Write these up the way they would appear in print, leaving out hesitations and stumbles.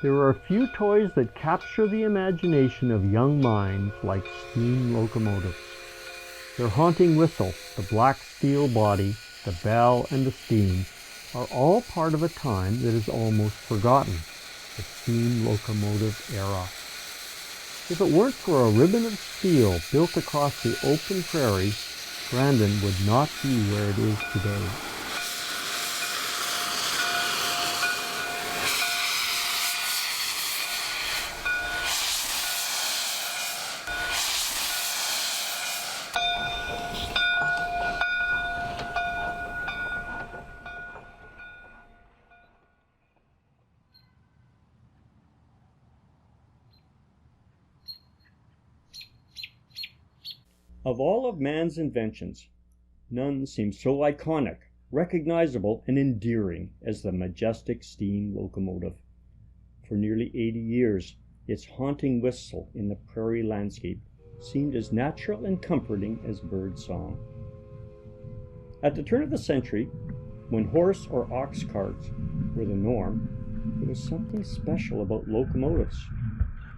There are a few toys that capture the imagination of young minds like steam locomotives. Their haunting whistle, the black steel body, the bell, and the steam are all part of a time that is almost forgotten, the steam locomotive era. If it weren't for a ribbon of steel built across the open prairie, Brandon would not be where it is today. Of all of man's inventions, none seems so iconic, recognizable, and endearing as the majestic steam locomotive. For nearly 80 years, its haunting whistle in the prairie landscape seemed as natural and comforting as bird song. At the turn of the century, when horse or ox carts were the norm, there was something special about locomotives.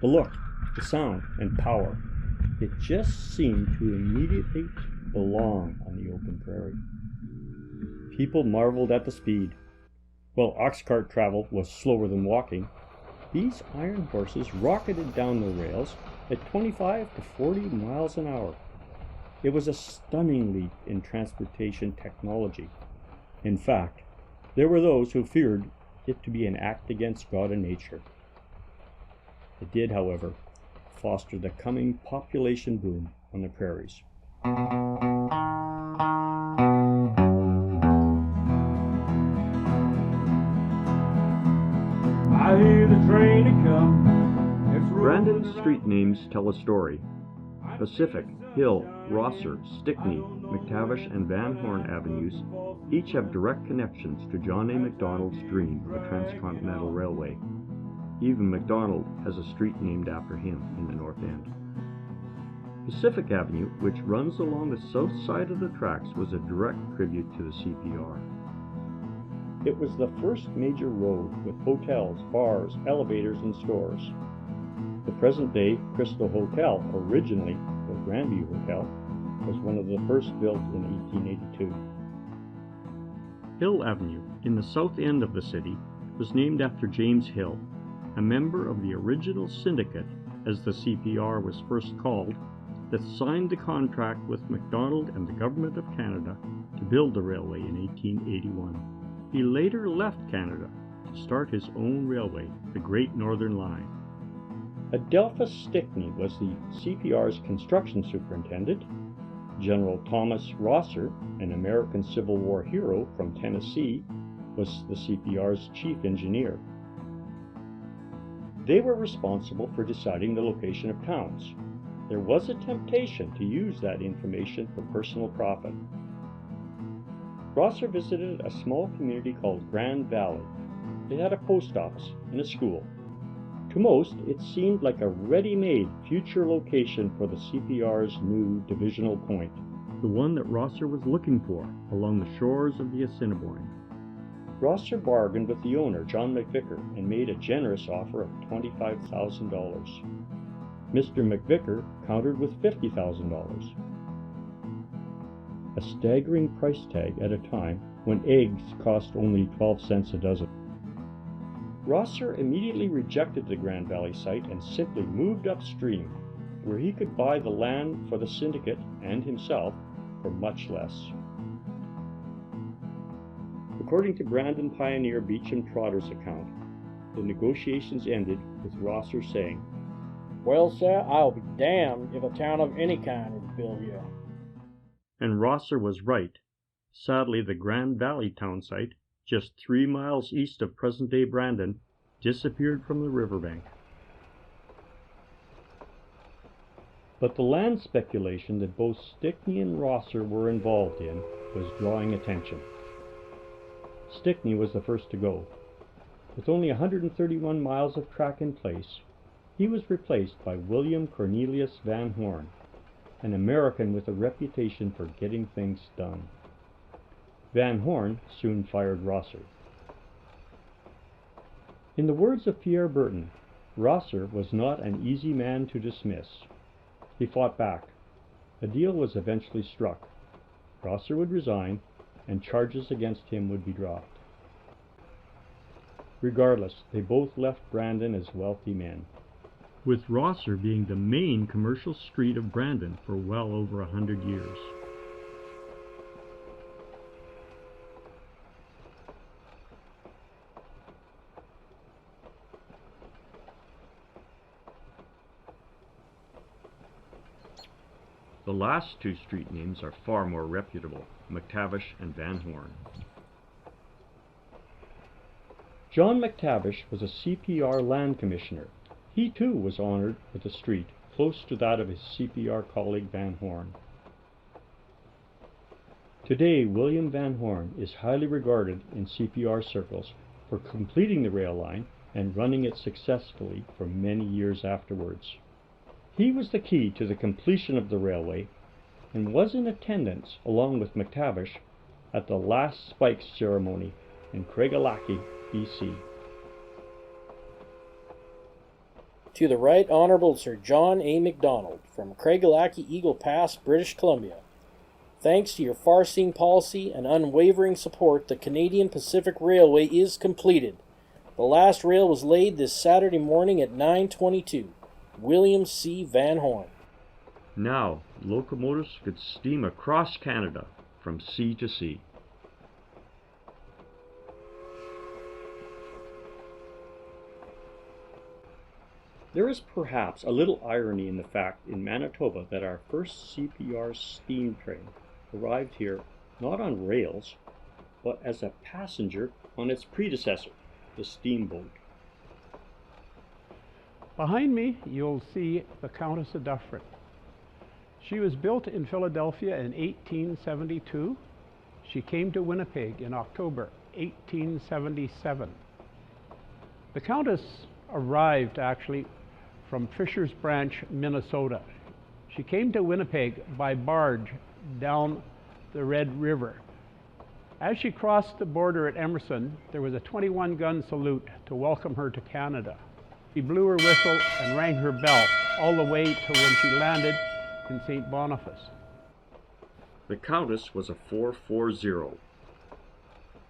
The look, the sound, and power. It just seemed to immediately belong on the open prairie. People marveled at the speed. While ox cart travel was slower than walking, these iron horses rocketed down the rails at 25 to 40 miles an hour. It was a stunning leap in transportation technology. In fact, there were those who feared it to be an act against God and nature. It did, however, foster the coming population boom on the prairies. I hear the train to come. Brandon's street names tell a story. Pacific, Hill, Rosser, Stickney, McTavish, and Van Horn Avenues each have direct connections to John A. Macdonald's dream of a transcontinental railway. Even Macdonald has a street named after him in the North End. Pacific Avenue, which runs along the south side of the tracks, was a direct tribute to the CPR. It was the first major road with hotels, bars, elevators, and stores. The present-day Crystal Hotel, originally the Grandview Hotel, was one of the first built in 1882. Hill Avenue, in the south end of the city, was named after James Hill, a member of the original syndicate, as the CPR was first called, that signed the contract with Macdonald and the Government of Canada to build the railway in 1881. He later left Canada to start his own railway, the Great Northern Line. Adelphus Stickney was the CPR's construction superintendent. General Thomas Rosser, an American Civil War hero from Tennessee, was the CPR's chief engineer. They were responsible for deciding the location of towns. There was a temptation to use that information for personal profit. Rosser visited a small community called Grand Valley. It had a post office and a school. To most, it seemed like a ready-made future location for the CPR's new divisional point, the one that Rosser was looking for along the shores of the Assiniboine. Rosser bargained with the owner, John McVicker, and made a generous offer of $25,000. Mr. McVicker countered with $50,000. A staggering price tag at a time when eggs cost only 12 cents a dozen. Rosser immediately rejected the Grand Valley site and simply moved upstream, where he could buy the land for the syndicate and himself for much less. According to Brandon pioneer Beecham Trotter's account, the negotiations ended with Rosser saying, "Well, sir, I'll be damned if a town of any kind is built here." And Rosser was right. Sadly, the Grand Valley town site, just 3 miles east of present-day Brandon, disappeared from the riverbank. But the land speculation that both Stickney and Rosser were involved in was drawing attention. Stickney was the first to go. With only 131 miles of track in place, he was replaced by William Cornelius Van Horn, an American with a reputation for getting things done. Van Horn soon fired Rosser. In the words of Pierre Burton, Rosser was not an easy man to dismiss. He fought back. A deal was eventually struck. Rosser would resign, and charges against him would be dropped. Regardless, they both left Brandon as wealthy men, with Rosser being the main commercial street of Brandon for well over 100 years. The last two street names are far more reputable, McTavish and Van Horn. John McTavish was a CPR land commissioner. He too was honored with a street close to that of his CPR colleague Van Horn. Today, William Van Horn is highly regarded in CPR circles for completing the rail line and running it successfully for many years afterwards. He was the key to the completion of the railway and was in attendance along with McTavish at the last spikes ceremony in Craigalackie, BC. To the Right Honourable Sir John A. Macdonald, from Craigalackie Eagle Pass, British Columbia. Thanks to your far-seeing policy and unwavering support, the Canadian Pacific Railway is completed. The last rail was laid this Saturday morning at 9:22. William C. Van Horn. Now, locomotives could steam across Canada from sea to sea. There is perhaps a little irony in the fact in Manitoba that our first CPR steam train arrived here not on rails, but as a passenger on its predecessor, the steamboat. Behind me, you'll see the Countess of Dufferin. She was built in Philadelphia in 1872. She came to Winnipeg in October 1877. The Countess arrived actually from Fisher's Branch, Minnesota. She came to Winnipeg by barge down the Red River. As she crossed the border at Emerson, there was a 21-gun salute to welcome her to Canada. She blew her whistle and rang her bell all the way to when she landed in St. Boniface. The Countess was a 440.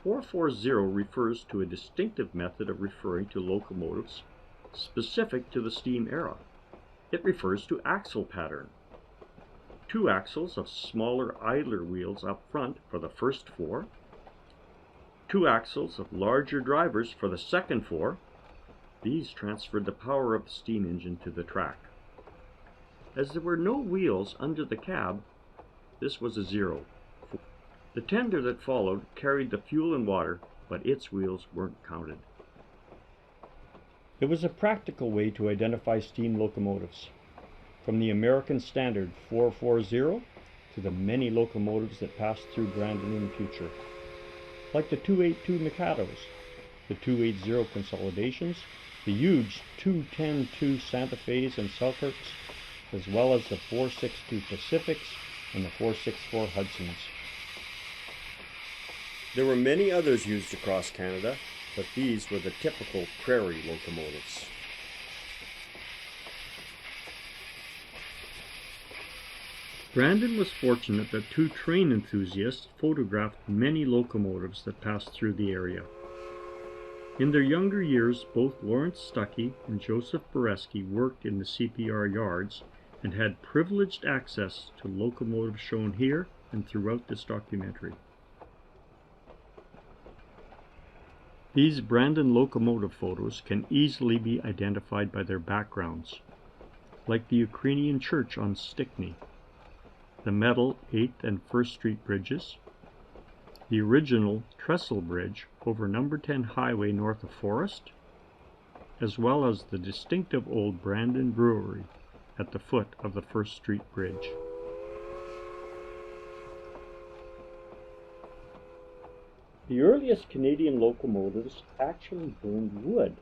440 refers to a distinctive method of referring to locomotives specific to the steam era. It refers to axle pattern. Two axles of smaller idler wheels up front for the first four, two axles of larger drivers for the second four. These transferred the power of the steam engine to the track. As there were no wheels under the cab, this was a 0. The tender that followed carried the fuel and water, but its wheels weren't counted. It was a practical way to identify steam locomotives, from the American standard 440 to the many locomotives that passed through Brandon in the future, like the 282 Mikados, the 280 Consolidations, the huge 210-2 Santa Fe's and Selkirks, as well as the 462 Pacifics and the 464 Hudsons. There were many others used across Canada, but these were the typical prairie locomotives. Brandon was fortunate that two train enthusiasts photographed many locomotives that passed through the area. In their younger years, both Lawrence Stuckey and Joseph Boreski worked in the CPR yards and had privileged access to locomotives shown here and throughout this documentary. These Brandon locomotive photos can easily be identified by their backgrounds, like the Ukrainian church on Stickney, the metal 8th and 1st Street bridges, the original trestle bridge over number 10 highway north of Forest, as well as the distinctive old Brandon Brewery at the foot of the 1st Street Bridge. The earliest Canadian locomotives actually burned wood.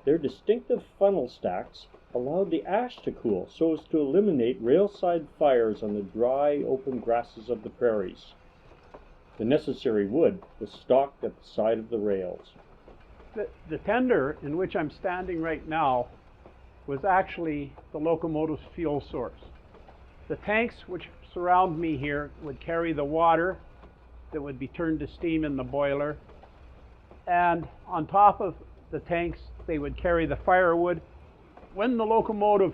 Their distinctive funnel stacks allowed the ash to cool so as to eliminate railside fires on the dry, open grasses of the prairies. The necessary wood was stocked at the side of the rails. The tender in which I'm standing right now was actually the locomotive's fuel source. The tanks which surround me here would carry the water that would be turned to steam in the boiler, and on top of the tanks they would carry the firewood. When the locomotive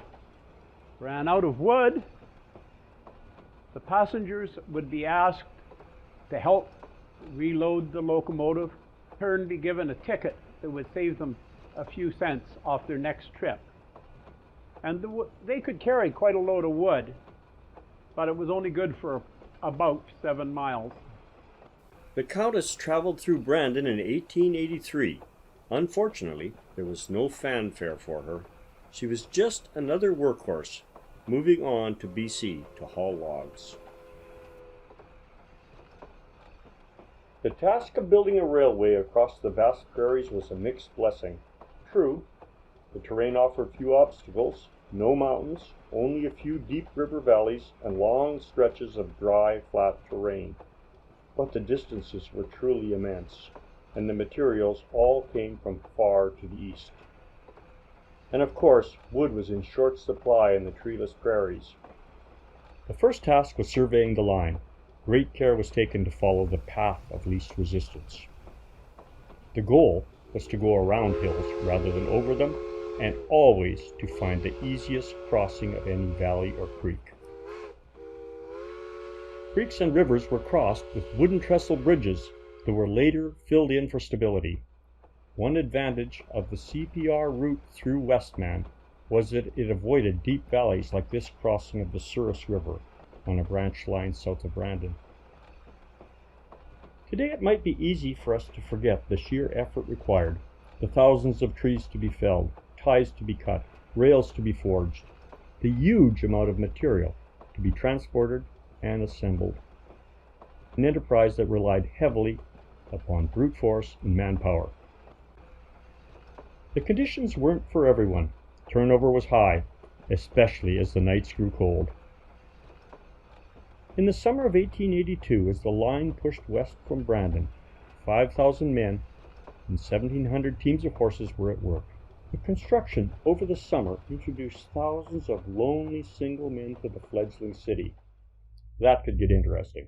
ran out of wood, the passengers would be asked to help reload the locomotive, in turn be given a ticket that would save them a few cents off their next trip. And they could carry quite a load of wood, but it was only good for about 7 miles. The Countess traveled through Brandon in 1883. Unfortunately, there was no fanfare for her. She was just another workhorse, moving on to BC to haul logs. The task of building a railway across the vast prairies was a mixed blessing. True, the terrain offered few obstacles, no mountains, only a few deep river valleys and long stretches of dry, flat terrain. But the distances were truly immense, and the materials all came from far to the east. And of course, wood was in short supply in the treeless prairies. The first task was surveying the line. Great care was taken to follow the path of least resistance. The goal was to go around hills rather than over them, and always to find the easiest crossing of any valley or creek. Creeks and rivers were crossed with wooden trestle bridges that were later filled in for stability. One advantage of the CPR route through Westman was that it avoided deep valleys like this crossing of the Souris River on a branch line south of Brandon. Today it might be easy for us to forget the sheer effort required, the thousands of trees to be felled, ties to be cut, rails to be forged, the huge amount of material to be transported and assembled. An enterprise that relied heavily upon brute force and manpower. The conditions weren't for everyone. Turnover was high, especially as the nights grew cold. In the summer of 1882, as the line pushed west from Brandon, 5,000 men and 1,700 teams of horses were at work. The construction over the summer introduced thousands of lonely single men to the fledgling city. That could get interesting.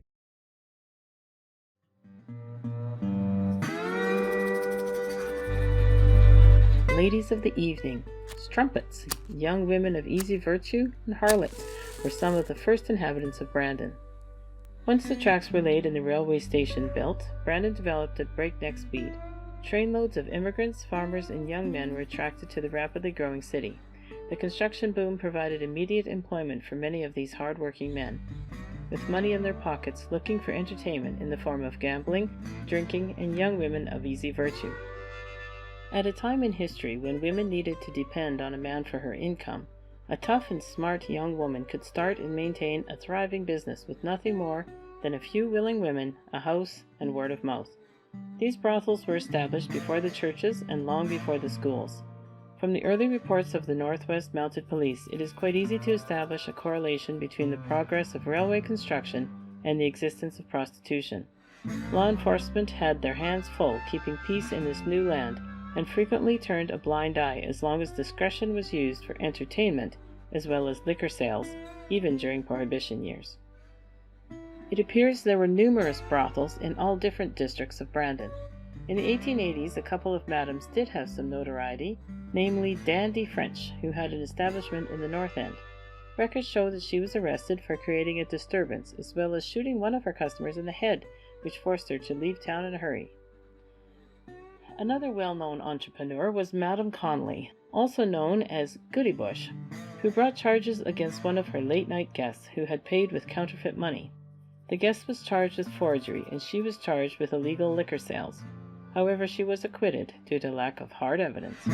Ladies of the evening, strumpets, young women of easy virtue, and harlots were some of the first inhabitants of Brandon. Once the tracks were laid and the railway station built, Brandon developed at breakneck speed. Trainloads of immigrants, farmers, and young men were attracted to the rapidly growing city. The construction boom provided immediate employment for many of these hard-working men, with money in their pockets looking for entertainment in the form of gambling, drinking, and young women of easy virtue. At a time in history when women needed to depend on a man for her income, a tough and smart young woman could start and maintain a thriving business with nothing more than a few willing women, a house, and word of mouth. These brothels were established before the churches and long before the schools. From the early reports of the Northwest Mounted Police, it is quite easy to establish a correlation between the progress of railway construction and the existence of prostitution. Law enforcement had their hands full keeping peace in this new land, and frequently turned a blind eye as long as discretion was used for entertainment as well as liquor sales, even during Prohibition years. It appears there were numerous brothels in all different districts of Brandon. In the 1880s, a couple of madams did have some notoriety, namely Dandy French, who had an establishment in the North End. Records show that she was arrested for creating a disturbance as well as shooting one of her customers in the head, which forced her to leave town in a hurry. Another well-known entrepreneur was Madame Conley, also known as Goody Bush, who brought charges against one of her late-night guests who had paid with counterfeit money. The guest was charged with forgery, and she was charged with illegal liquor sales. However, she was acquitted due to lack of hard evidence.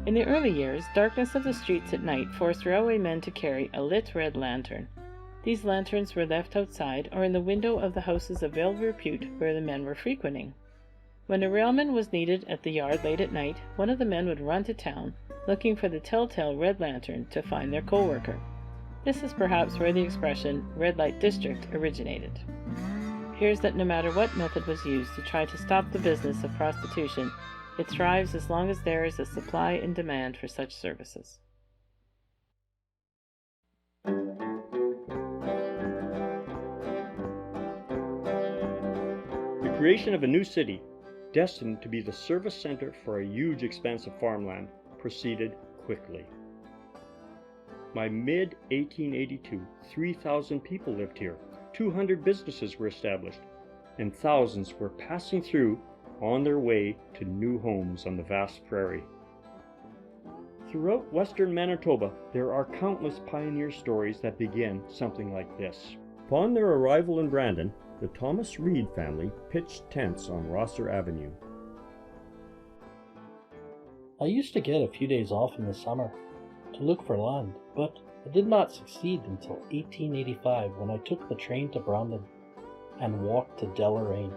In the early years, darkness of the streets at night forced railway men to carry a lit red lantern. These lanterns were left outside or in the window of the houses of ill repute where the men were frequenting. When a railman was needed at the yard late at night, one of the men would run to town, looking for the telltale red lantern to find their co-worker. This is perhaps where the expression red light district originated. It appears that no matter what method was used to try to stop the business of prostitution, It thrives as long as there is a supply and demand for such services. The creation of a new city, destined to be the service center for a huge expanse of farmland, proceeded quickly. By mid-1882, 3,000 people lived here, 200 businesses were established, and thousands were passing through on their way to new homes on the vast prairie. Throughout western Manitoba, there are countless pioneer stories that begin something like this. Upon their arrival in Brandon, the Thomas Reed family pitched tents on Rosser Avenue. I used to get a few days off in the summer to look for land, but I did not succeed until 1885 when I took the train to Brandon and walked to Deloraine.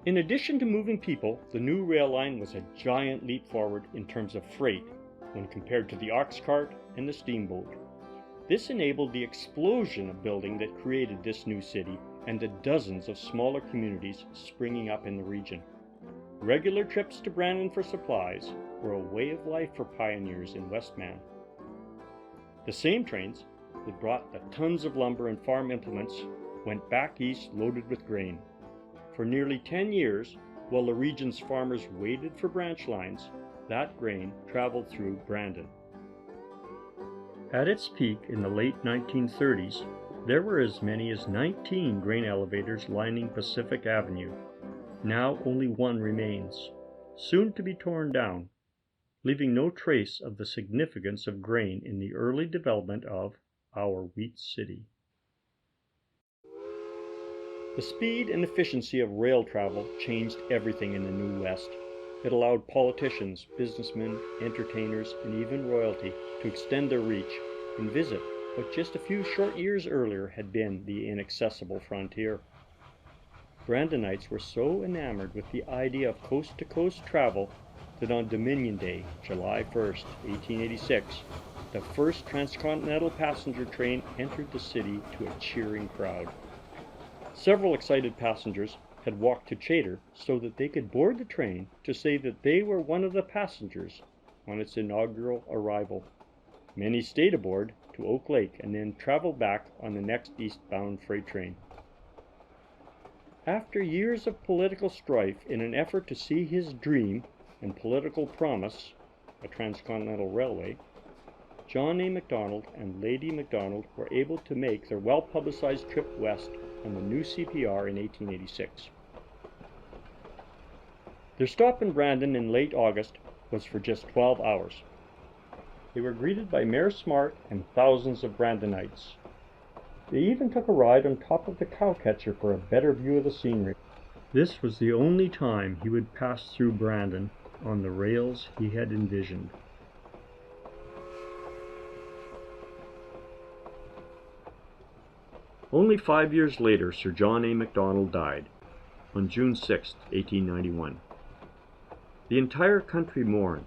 In addition to moving people, the new rail line was a giant leap forward in terms of freight when compared to the ox cart and the steamboat. This enabled the explosion of building that created this new city and the dozens of smaller communities springing up in the region. Regular trips to Brandon for supplies were a way of life for pioneers in Westman. The same trains that brought the tons of lumber and farm implements went back east loaded with grain. For nearly 10 years, while the region's farmers waited for branch lines, that grain traveled through Brandon. At its peak in the late 1930s, there were as many as 19 grain elevators lining Pacific Avenue. Now only one remains, soon to be torn down, leaving no trace of the significance of grain in the early development of our wheat city. The speed and efficiency of rail travel changed everything in the New West. It allowed politicians, businessmen, entertainers, and even royalty to extend their reach and visit what just a few short years earlier had been the inaccessible frontier. Brandonites were so enamored with the idea of coast-to-coast travel that on Dominion Day, July 1st, 1886, the first transcontinental passenger train entered the city to a cheering crowd. Several excited passengers had walked to Chater so that they could board the train to say that they were one of the passengers on its inaugural arrival. Many stayed aboard to Oak Lake and then traveled back on the next eastbound freight train. After years of political strife in an effort to see his dream and political promise, a transcontinental railway, John A. Macdonald and Lady Macdonald were able to make their well-publicized trip west on the new CPR in 1886. Their stop in Brandon in late August was for just 12 hours. They were greeted by Mayor Smart and thousands of Brandonites. They even took a ride on top of the cowcatcher for a better view of the scenery. This was the only time he would pass through Brandon on the rails he had envisioned. Only 5 years later, Sir John A. Macdonald died, on June 6, 1891. The entire country mourned.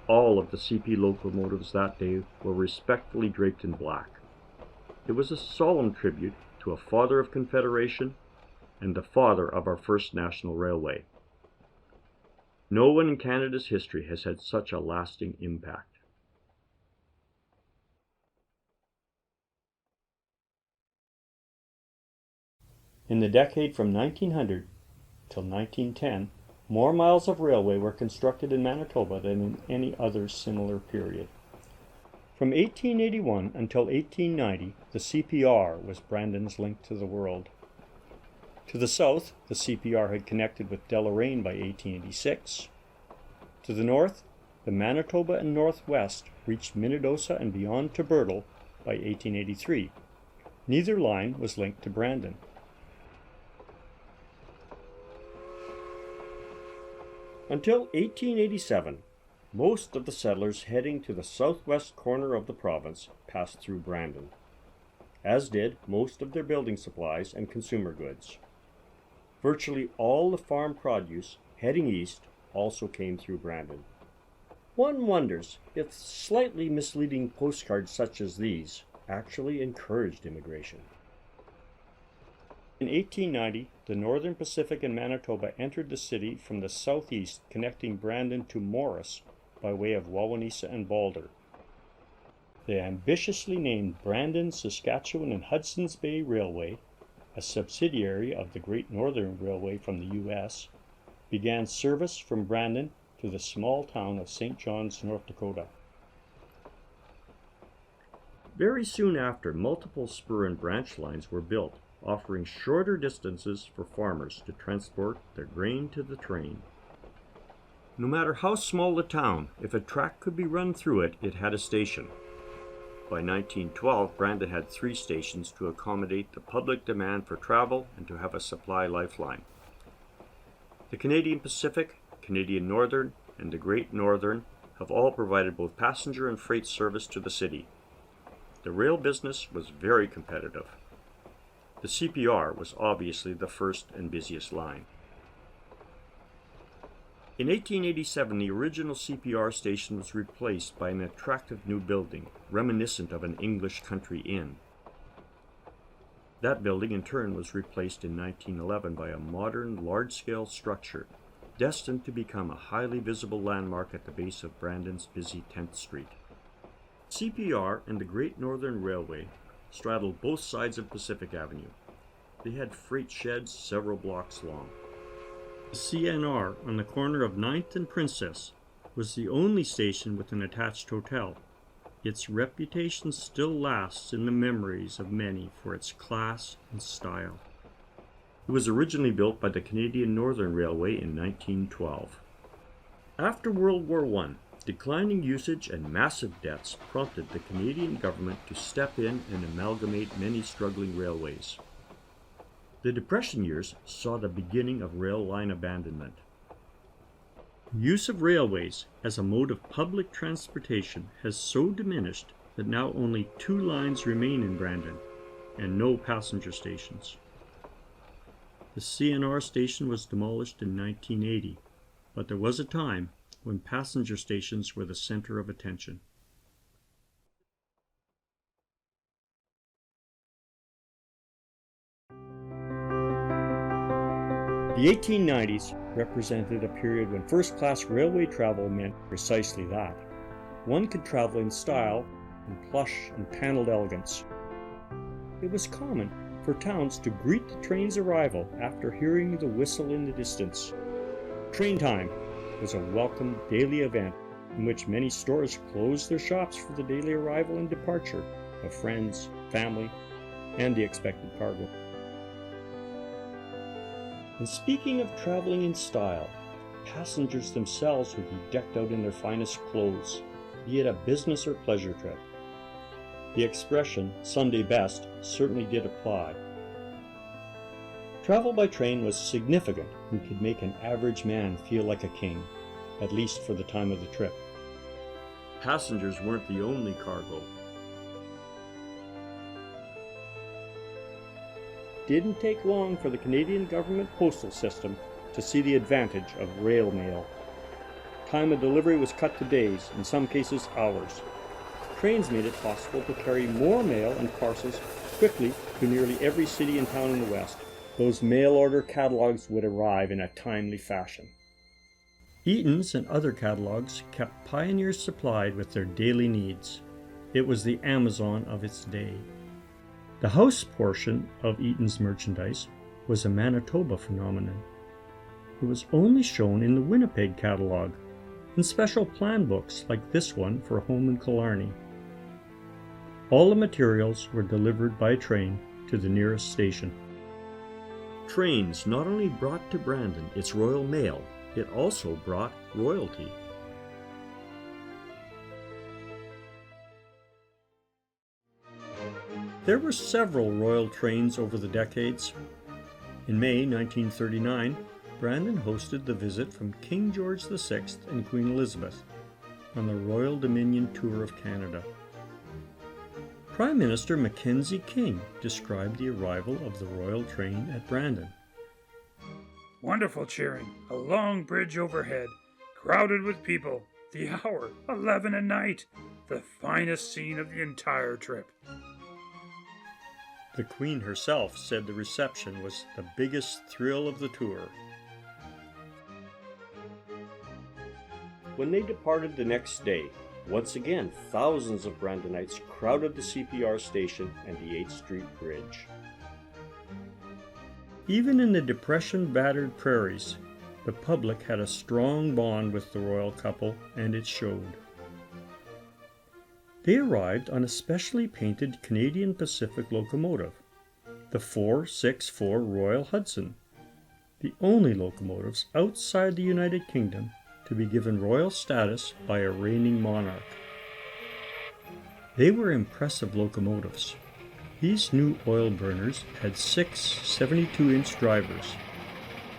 All of the CP locomotives that day were respectfully draped in black. It was a solemn tribute to a father of Confederation and the father of our first national railway. No one in Canada's history has had such a lasting impact. In the decade from 1900 till 1910, more miles of railway were constructed in Manitoba than in any other similar period. From 1881 until 1890, the CPR was Brandon's link to the world. To the south, the CPR had connected with Deloraine by 1886. To the north, the Manitoba and Northwest reached Minnedosa and beyond to Birtle by 1883. Neither line was linked to Brandon. Until 1887, most of the settlers heading to the southwest corner of the province passed through Brandon, as did most of their building supplies and consumer goods. Virtually all the farm produce heading east also came through Brandon. One wonders if slightly misleading postcards such as these actually encouraged immigration. In 1890, the Northern Pacific and Manitoba entered the city from the southeast, connecting Brandon to Morris by way of Wawanesa and Balder. The ambitiously named Brandon, Saskatchewan and Hudson's Bay Railway, a subsidiary of the Great Northern Railway from the U.S., began service from Brandon to the small town of St. John's, North Dakota. Very soon after, multiple spur and branch lines were built, offering shorter distances for farmers to transport their grain to the train. No matter how small the town, if a track could be run through it, it had a station. By 1912, Brandon had 3 stations to accommodate the public demand for travel and to have a supply lifeline. The Canadian Pacific, Canadian Northern, and the Great Northern have all provided both passenger and freight service to the city. The rail business was very competitive. The CPR was obviously the first and busiest line. In 1887, the original CPR station was replaced by an attractive new building, reminiscent of an English country inn. That building, in turn, was replaced in 1911 by a modern, large-scale structure, destined to become a highly visible landmark at the base of Brandon's busy 10th Street. CPR and the Great Northern Railway straddled both sides of Pacific Avenue. They had freight sheds several blocks long. The CNR on the corner of 9th and Princess was the only station with an attached hotel. Its reputation still lasts in the memories of many for its class and style. It was originally built by the Canadian Northern Railway in 1912. After World War I, declining usage and massive debts prompted the Canadian government to step in and amalgamate many struggling railways. The Depression years saw the beginning of rail line abandonment. Use of railways as a mode of public transportation has so diminished that now only 2 lines remain in Brandon and no passenger stations. The CNR station was demolished in 1980, but there was a time when passenger stations were the center of attention. The 1890s represented a period when first-class railway travel meant precisely that. One could travel in style, in plush and paneled elegance. It was common for towns to greet the train's arrival after hearing the whistle in the distance. Train time was a welcome daily event in which many stores closed their shops for the daily arrival and departure of friends, family, and the expected cargo. And speaking of traveling in style, passengers themselves would be decked out in their finest clothes, be it a business or pleasure trip. The expression, Sunday best, certainly did apply. Travel by train was significant and could make an average man feel like a king, at least for the time of the trip. Passengers weren't the only cargo. Didn't take long for the Canadian government postal system to see the advantage of rail mail. Time of delivery was cut to days, in some cases hours. Trains made it possible to carry more mail and parcels quickly to nearly every city and town in the West. Those mail order catalogs would arrive in a timely fashion. Eaton's and other catalogs kept pioneers supplied with their daily needs. It was the Amazon of its day. The house portion of Eaton's merchandise was a Manitoba phenomenon. It was only shown in the Winnipeg catalog, and special plan books like this one for a home in Killarney. All the materials were delivered by train to the nearest station. Trains not only brought to Brandon its Royal Mail, it also brought royalty. There were several royal trains over the decades. In May 1939, Brandon hosted the visit from King George VI and Queen Elizabeth on the Royal Dominion Tour of Canada. Prime Minister Mckenzie-Cochrane described the arrival of the royal train at Brandon. Wonderful cheering, a long bridge overhead, crowded with people, the hour, 11 at night, the finest scene of the entire trip. The Queen herself said the reception was the biggest thrill of the tour. When they departed the next day, once again thousands of Brandonites crowded the CPR station and the 8th Street Bridge. Even in the depression-battered prairies, the public had a strong bond with the royal couple, and it showed. They arrived on a specially painted Canadian Pacific locomotive, the 464 Royal Hudson, the only locomotives outside the United Kingdom to be given royal status by a reigning monarch. They were impressive locomotives. These new oil burners had 6 72-inch drivers,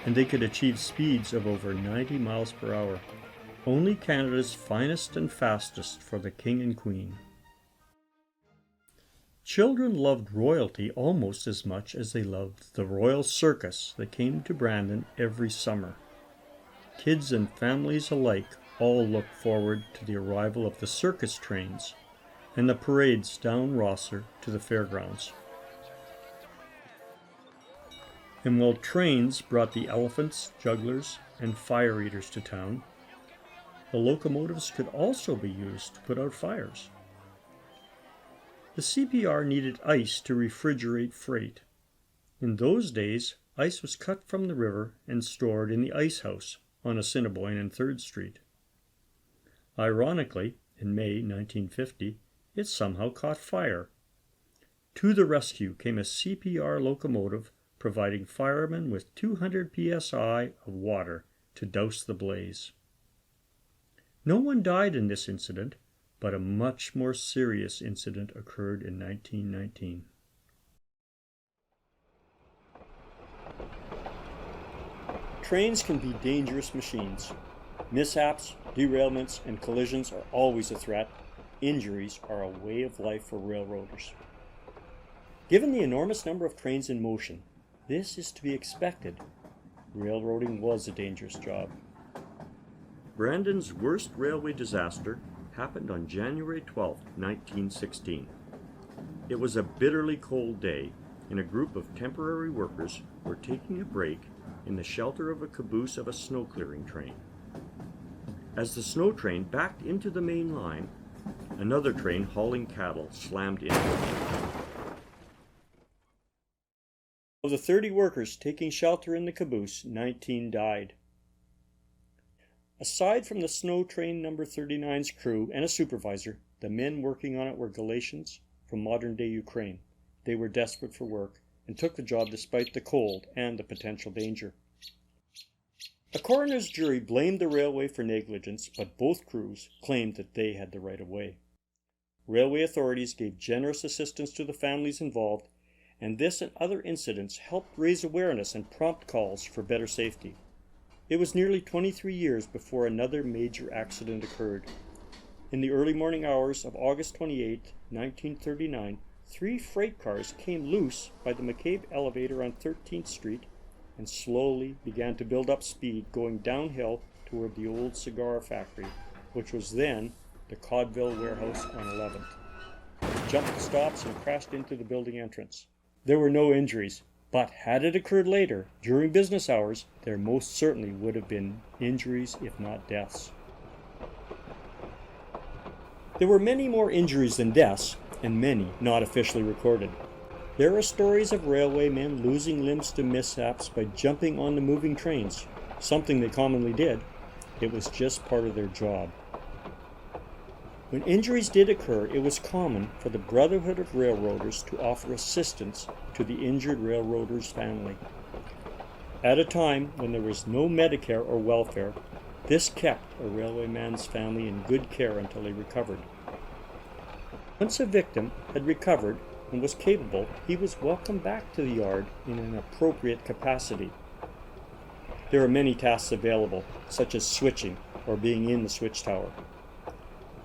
and they could achieve speeds of over 90 miles per hour. Only Canada's finest and fastest for the King and Queen. Children loved royalty almost as much as they loved the royal circus that came to Brandon every summer. Kids and families alike all looked forward to the arrival of the circus trains and the parades down Rosser to the fairgrounds. And while trains brought the elephants, jugglers, and fire eaters to town, the locomotives could also be used to put out fires. The CPR needed ice to refrigerate freight. In those days, ice was cut from the river and stored in the ice house on Assiniboine and 3rd Street. Ironically, in May 1950, it somehow caught fire. To the rescue came a CPR locomotive providing firemen with 200 psi of water to douse the blaze. No one died in this incident, but a much more serious incident occurred in 1919. Trains can be dangerous machines. Mishaps, derailments, and collisions are always a threat. Injuries are a way of life for railroaders. Given the enormous number of trains in motion, this is to be expected. Railroading was a dangerous job. Brandon's worst railway disaster happened on January 12, 1916. It was a bitterly cold day, and a group of temporary workers were taking a break in the shelter of a caboose of a snow clearing train. As the snow train backed into the main line, another train hauling cattle slammed into it. Of the 30 workers taking shelter in the caboose, 19 died. Aside from the snow train number 39's crew and a supervisor, the men working on it were Galatians from modern-day Ukraine. They were desperate for work and took the job despite the cold and the potential danger. A coroner's jury blamed the railway for negligence, but both crews claimed that they had the right of way. Railway authorities gave generous assistance to the families involved, and this and other incidents helped raise awareness and prompt calls for better safety. It was nearly 23 years before another major accident occurred. In the early morning hours of August 28, 1939, 3 freight cars came loose by the McCabe elevator on 13th Street and slowly began to build up speed going downhill toward the old cigar factory, which was then the Codville warehouse on 11th. They jumped the stops and crashed into the building entrance. There were no injuries, but had it occurred later, during business hours, there most certainly would have been injuries, if not deaths. There were many more injuries than deaths, and many not officially recorded. There are stories of railway men losing limbs to mishaps by jumping on the moving trains, something they commonly did. It was just part of their job. When injuries did occur, it was common for the Brotherhood of Railroaders to offer assistance to the injured railroader's family. At a time when there was no Medicare or welfare, this kept a railwayman's family in good care until he recovered. Once a victim had recovered and was capable, he was welcomed back to the yard in an appropriate capacity. There are many tasks available, such as switching or being in the switch tower.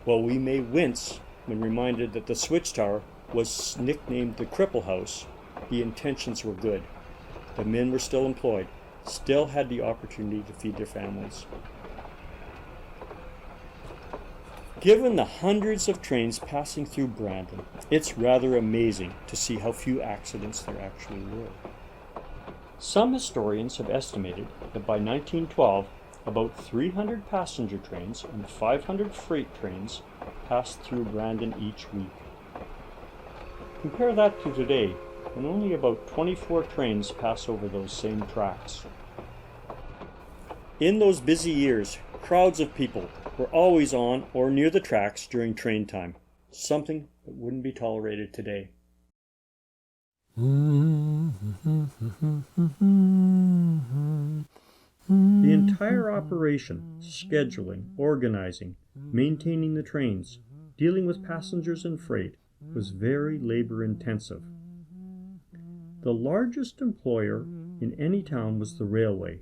While we may wince when reminded that the switch tower was nicknamed the Cripple House, the intentions were good. The men were still employed, still had the opportunity to feed their families. Given the hundreds of trains passing through Brandon, it's rather amazing to see how few accidents there actually were. Some historians have estimated that by 1912, about 300 passenger trains and 500 freight trains passed through Brandon each week. Compare that to today, when only about 24 trains pass over those same tracks. In those busy years, crowds of people were always on or near the tracks during train time, something that wouldn't be tolerated today. The entire operation, scheduling, organizing, maintaining the trains, dealing with passengers and freight, was very labor-intensive. The largest employer in any town was the railway,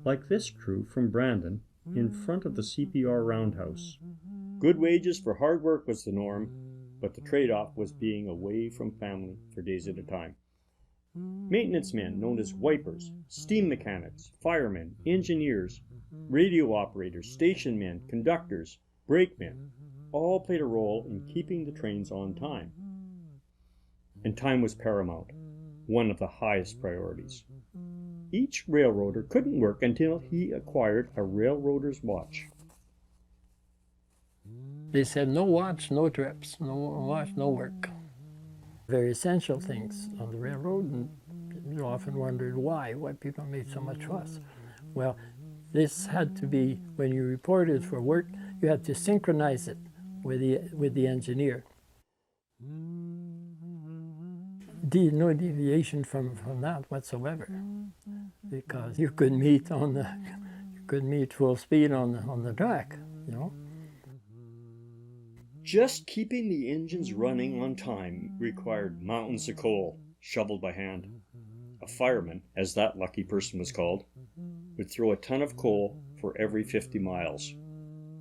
like this crew from Brandon in front of the CPR roundhouse. Good wages for hard work was the norm, but the trade-off was being away from family for days at a time. Maintenance men known as wipers, steam mechanics, firemen, engineers, radio operators, station men, conductors, brakemen, all played a role in keeping the trains on time. And time was paramount, one of the highest priorities. Each railroader couldn't work until he acquired a railroader's watch. They said no watch, no trips, no watch, no work. Very essential things on the railroad, and you often wondered why people made so much fuss. Well, this had to be, when you reported for work, you had to synchronize it with the engineer. No deviation from that whatsoever, because you could meet full speed on the track, you know. Just keeping the engines running on time required mountains of coal, shoveled by hand. A fireman, as that lucky person was called, would throw a ton of coal for every 50 miles.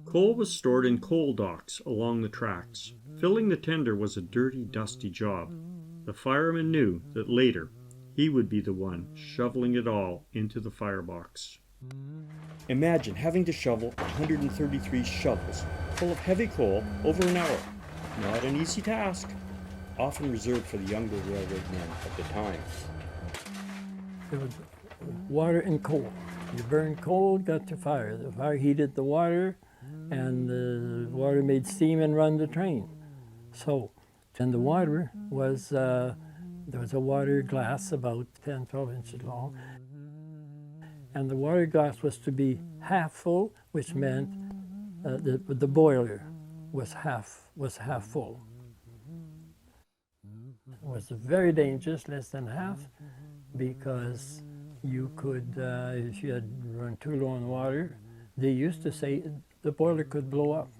Coal was stored in coal docks along the tracks. Filling the tender was a dirty, dusty job. The fireman knew that later he would be the one shoveling it all into the firebox. Imagine having to shovel 133 shovels full of heavy coal over an hour. Not an easy task, often reserved for the younger railroad men of the time. There was water and coal. You burned coal, got to fire. The fire heated the water, and the water made steam and run the train. So, and the water was, there was a water glass about 10, 12 inches long, and the water glass was to be half full, which meant the boiler was half full. It was very dangerous, less than half, because you could, if you had run too low on water, they used to say the boiler could blow up.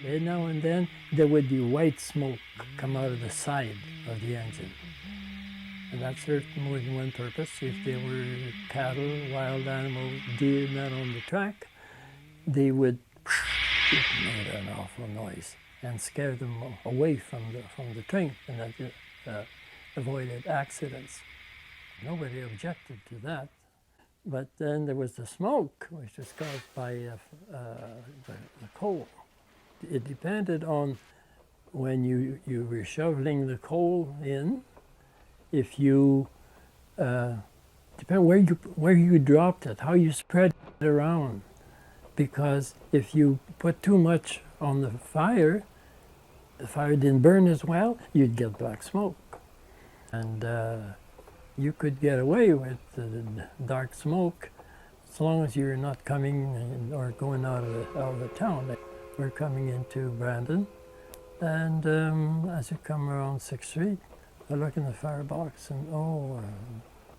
And now and then there would be white smoke come out of the side of the engine. And that served more than one purpose. If there were cattle, wild animals, deer, not on the track, they would make an awful noise and scare them away from the train, and that avoided accidents. Nobody objected to that. But then there was the smoke, which was caused by the coal. It depended on when you were shoveling the coal in. If you depend where you dropped it, how you spread it around, because if you put too much on the fire didn't burn as well, you'd get black smoke, and you could get away with the dark smoke as long as you're not coming in or going out of the town. We're coming into Brandon, and as you come around 6th Street, I look in the firebox and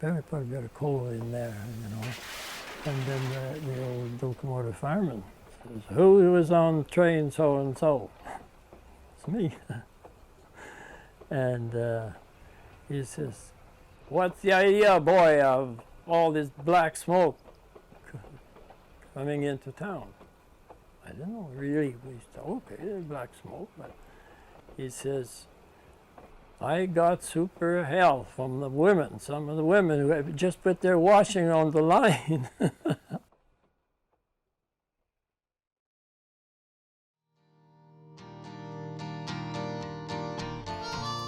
better put a bit of coal in there, you know. And then the old locomotive fireman says, "Who was on train so and so?" It's me. And he says, "What's the idea, boy, of all this black smoke coming into town?" I don't know, really. We said, "Okay, there's black smoke," but he says, "I got super hell from the women, some of the women who have just put their washing on the line."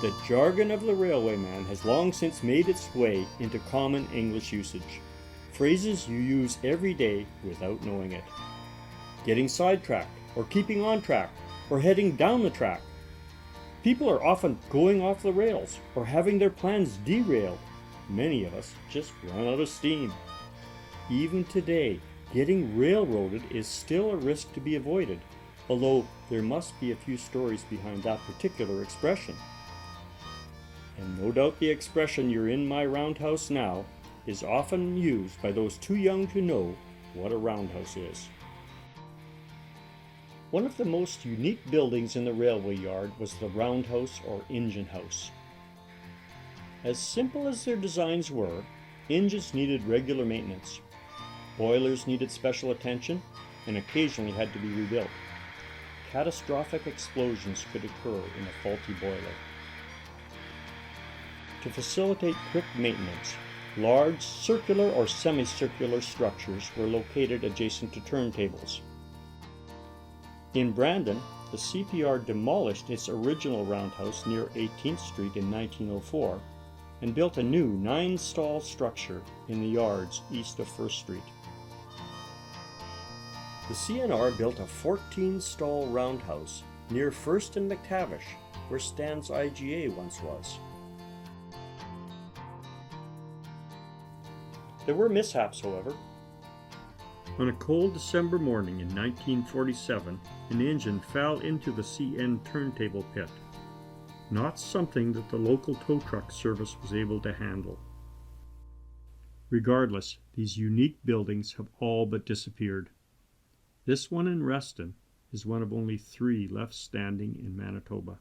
The jargon of the railwayman has long since made its way into common English usage. Phrases you use every day without knowing it. Getting sidetracked, or keeping on track, or heading down the track. People are often going off the rails, or having their plans derailed. Many of us just run out of steam. Even today, getting railroaded is still a risk to be avoided, although there must be a few stories behind that particular expression. And no doubt the expression "you're in my roundhouse now" is often used by those too young to know what a roundhouse is. One of the most unique buildings in the railway yard was the roundhouse or engine house. As simple as their designs were, engines needed regular maintenance. Boilers needed special attention and occasionally had to be rebuilt. Catastrophic explosions could occur in a faulty boiler. To facilitate quick maintenance, large circular or semicircular structures were located adjacent to turntables. In Brandon, the CPR demolished its original roundhouse near 18th Street in 1904 and built a new 9-stall structure in the yards east of 1st Street. The CNR built a 14-stall roundhouse near 1st and McTavish, where Stan's IGA once was. There were mishaps, however. On a cold December morning in 1947, an engine fell into the CN turntable pit. Not something that the local tow truck service was able to handle. Regardless, these unique buildings have all but disappeared. This one in Reston is one of only 3 left standing in Manitoba.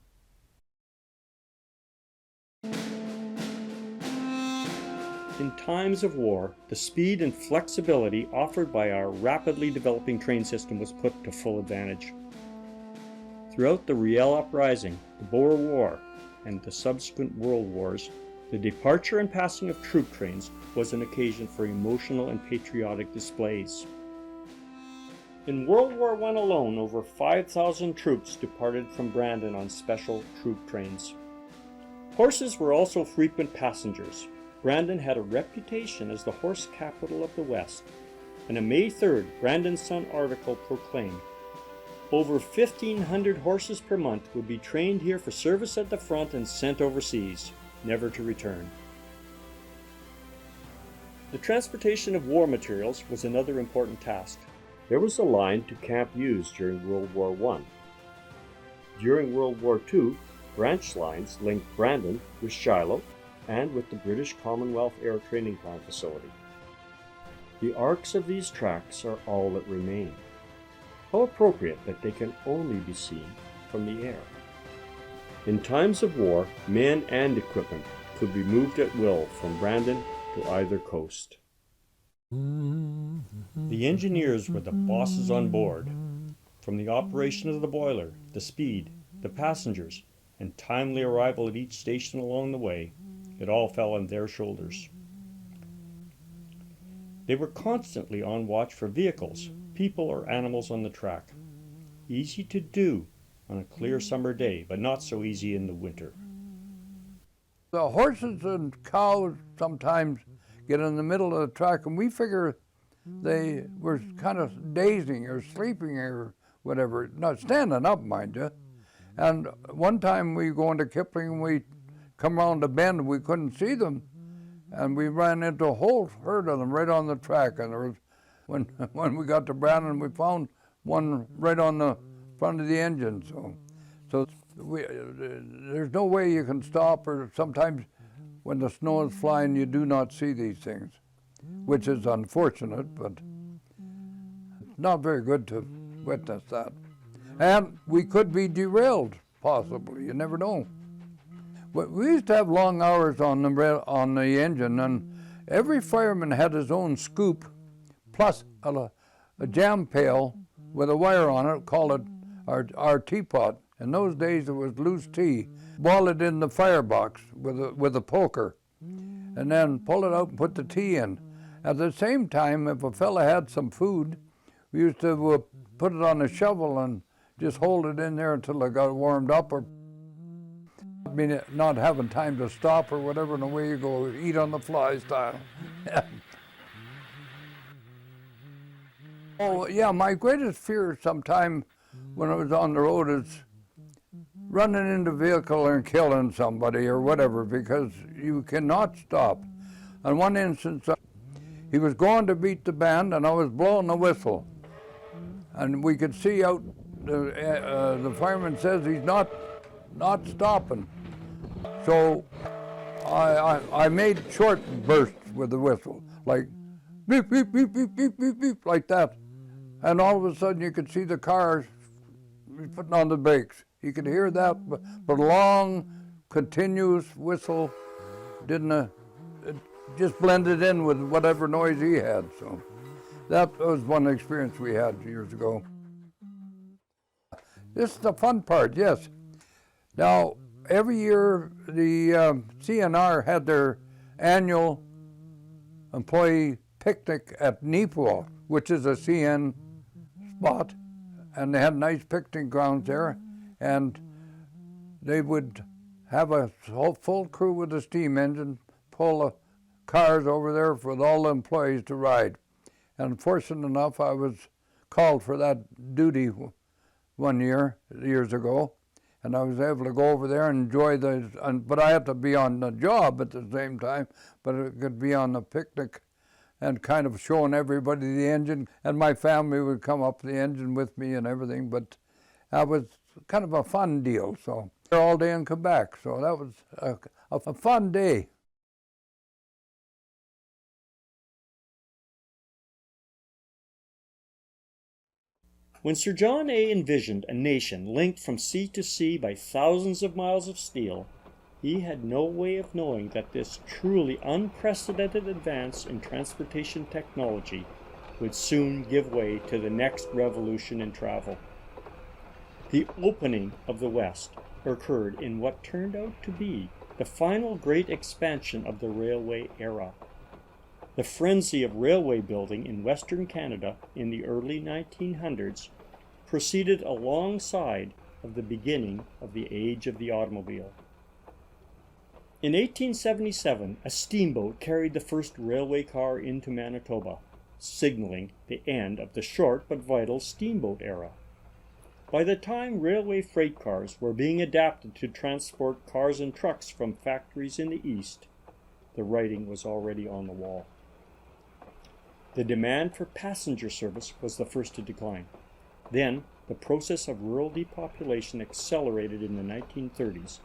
In times of war, the speed and flexibility offered by our rapidly developing train system was put to full advantage. Throughout the Riel Uprising, the Boer War, and the subsequent world wars, the departure and passing of troop trains was an occasion for emotional and patriotic displays. In World War I alone, over 5,000 troops departed from Brandon on special troop trains. Horses were also frequent passengers. Brandon had a reputation as the horse capital of the West, and a May 3rd Brandon Sun article proclaimed, "Over 1,500 horses per month would be trained here for service at the front and sent overseas, never to return." The transportation of war materials was another important task. There was a line to Camp Hughes during World War I. During World War II, branch lines linked Brandon with Shiloh and with the British Commonwealth Air Training Plant facility. The arcs of these tracks are all that remain. How appropriate that they can only be seen from the air. In times of war, men and equipment could be moved at will from Brandon to either coast. The engineers were the bosses on board. From the operation of the boiler, the speed, the passengers, and timely arrival at each station along the way, it all fell on their shoulders. They were constantly on watch for vehicles, people, or animals on the track. Easy to do on a clear summer day, but not so easy in the winter. The horses and cows sometimes get in the middle of the track, and we figure they were kind of dazing or sleeping or whatever, not standing up, mind you. And one time we go into Kipling, we come around the bend, we couldn't see them, and we ran into a whole herd of them right on the track. And there was, when we got to Brandon, we found one right on the front of the engine. So there's no way you can stop, or sometimes when the snow is flying, you do not see these things, which is unfortunate, but it's not very good to witness that. And we could be derailed, possibly, you never know. But we used to have long hours on the engine, and every fireman had his own scoop, plus a jam pail with a wire on it, called it our teapot. In those days it was loose tea. Boil it in the firebox with a poker, and then pull it out and put the tea in. At the same time, if a fella had some food, we used to put it on a shovel and just hold it in there until it got warmed up. I mean, not having time to stop or whatever, and away you go, eat on the fly style. Oh, yeah, my greatest fear sometime when I was on the road is running into a vehicle and killing somebody or whatever, because you cannot stop. On one instance, he was going to beat the band, and I was blowing the whistle. And we could see out, the fireman says he's not stopping. So I made short bursts with the whistle, like beep, beep, beep, beep, beep, beep, beep, like that. And all of a sudden you could see the cars putting on the brakes. You could hear that, but a long, continuous whistle it just blended in with whatever noise he had. So that was one experience we had years ago. This is the fun part, yes. Now, every year the CNR had their annual employee picnic at Neepawa, which is a CN spot, and they had nice picnic grounds there, and they would have a full crew with a steam engine pull the cars over there for all the employees to ride. And fortunate enough, I was called for that duty one year, years ago, and I was able to go over there and enjoy but I had to be on the job at the same time, but it could be on the picnic and kind of showing everybody the engine, and my family would come up the engine with me and everything, but that was kind of a fun deal. So all day in Quebec, so that was a fun day. When Sir John A. envisioned a nation linked from sea to sea by thousands of miles of steel, he had no way of knowing that this truly unprecedented advance in transportation technology would soon give way to the next revolution in travel. The opening of the West occurred in what turned out to be the final great expansion of the railway era. The frenzy of railway building in Western Canada in the early 1900s proceeded alongside of the beginning of the age of the automobile. In 1877, a steamboat carried the first railway car into Manitoba, signaling the end of the short but vital steamboat era. By the time railway freight cars were being adapted to transport cars and trucks from factories in the east, the writing was already on the wall. The demand for passenger service was the first to decline. Then, the process of rural depopulation accelerated in the 1930s,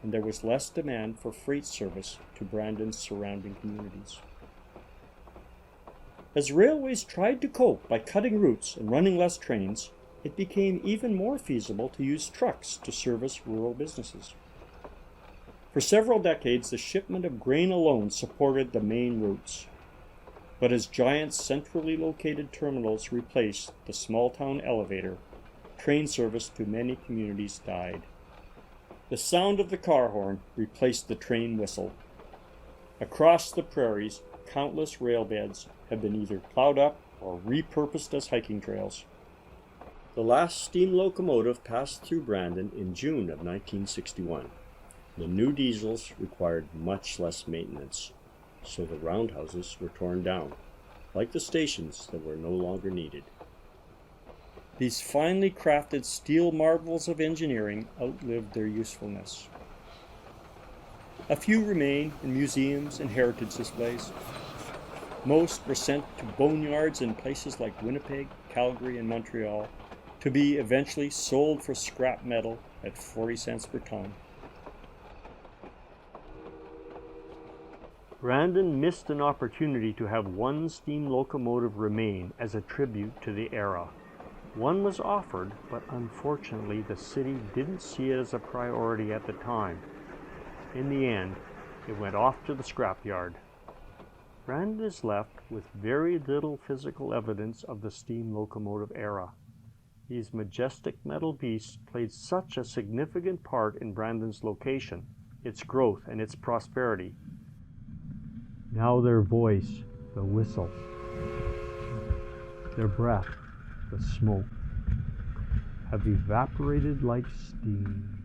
and there was less demand for freight service to Brandon's surrounding communities. As railways tried to cope by cutting routes and running less trains, it became even more feasible to use trucks to service rural businesses. For several decades, the shipment of grain alone supported the main routes. But as giant centrally located terminals replaced the small-town elevator, train service to many communities died. The sound of the car horn replaced the train whistle. Across the prairies, countless rail beds have been either plowed up or repurposed as hiking trails. The last steam locomotive passed through Brandon in June of 1961. The new diesels required much less maintenance, so the roundhouses were torn down, like the stations that were no longer needed. These finely crafted steel marvels of engineering outlived their usefulness. A few remain in museums and heritage displays. Most were sent to boneyards in places like Winnipeg, Calgary, and Montreal to be eventually sold for scrap metal at 40 cents per ton. Brandon missed an opportunity to have one steam locomotive remain as a tribute to the era. One was offered, but unfortunately the city didn't see it as a priority at the time. In the end, it went off to the scrapyard. Brandon is left with very little physical evidence of the steam locomotive era. These majestic metal beasts played such a significant part in Brandon's location, its growth, and its prosperity. Now their voice, the whistle, their breath, the smoke, have evaporated like steam.